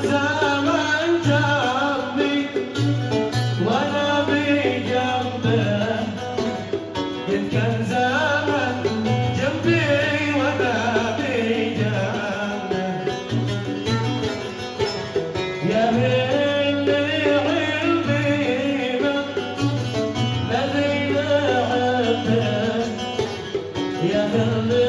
زمان جنبي وانا بجنبه، إن كان زمان جنبي وانا بجنبه، يا اللي علمي الذي عبده، يا اللي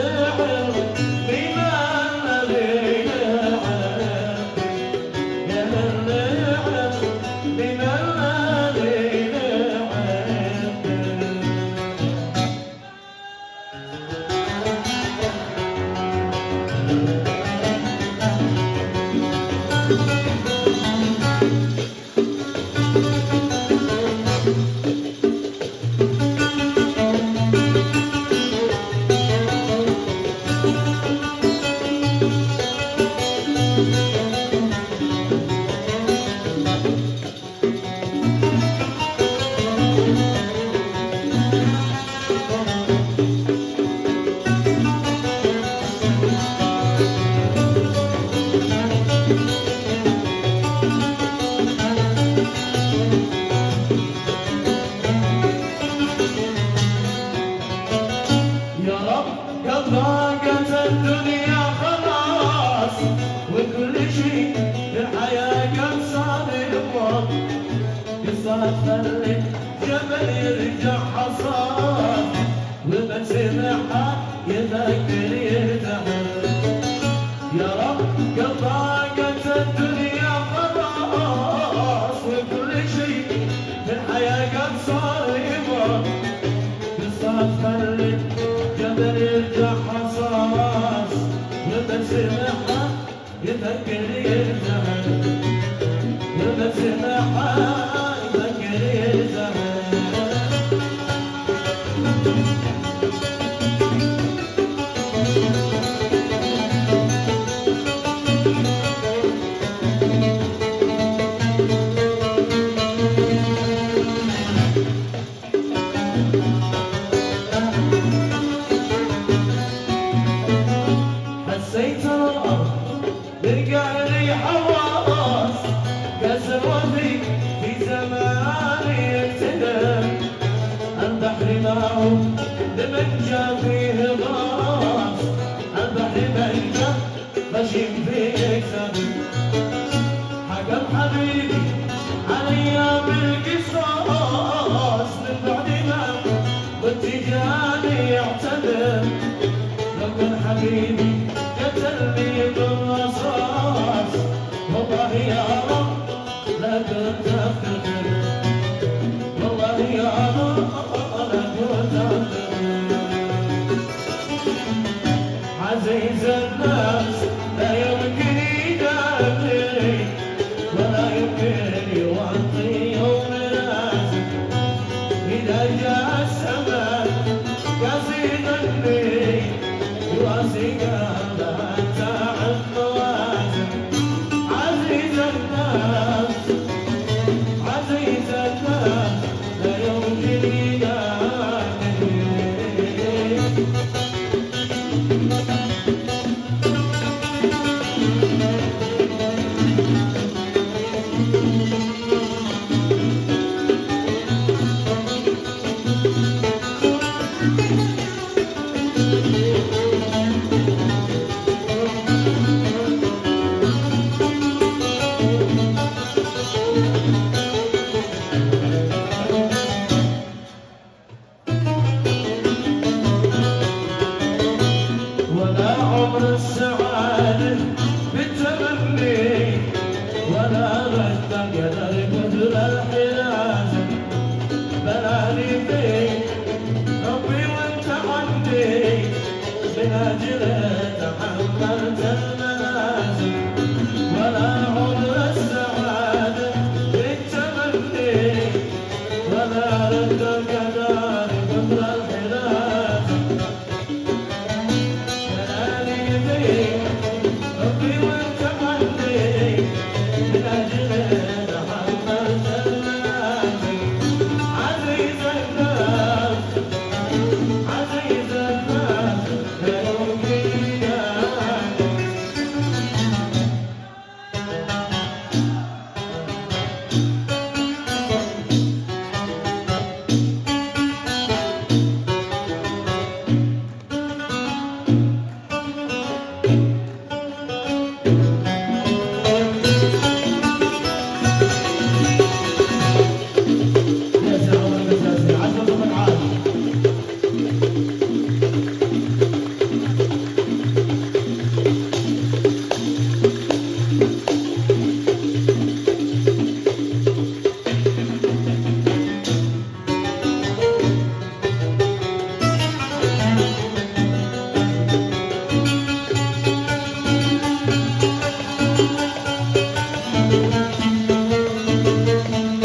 ضاقت الدنيا خلاص، وكل شيء في الحياة قد صار يموت، قصة خلي جبل يرجع حصاد، ومن سمعها يذكر يرتحل. يا رب قد ضاقت الدنيا خلاص، وكل شيء في الحياة قد صار يموت، قصة خلي جبل يرجع حصاص، ومن سمعها يفكر يرتحل، ومن سمعها يفكر يرتحل. حسيت الأرض برجع لي حواس، كسر وفي زمان يكتدم، البحر معه لمن جا فيه غاص، البحر من جا غشيم فيه يكتدم. حكم حبيبي علي بالقصاص، من بعد ما كنت جاني يعتدم، لو كان حبيبي قتلني بالرصاص، والله يا رب لا كنت افتكر، والله يا رب لا كنت افتكر. عزيز الناس لا يمكن يدمرني، ولا يمكن يوطي يوم لازم، إذا جاء السماء قصيدني يواسي قلبها تعب موازن. عزيز الناس عزيز الناس لا يمكن يداني. ولا عمر السعادة بالتمني، ولا غدا قدر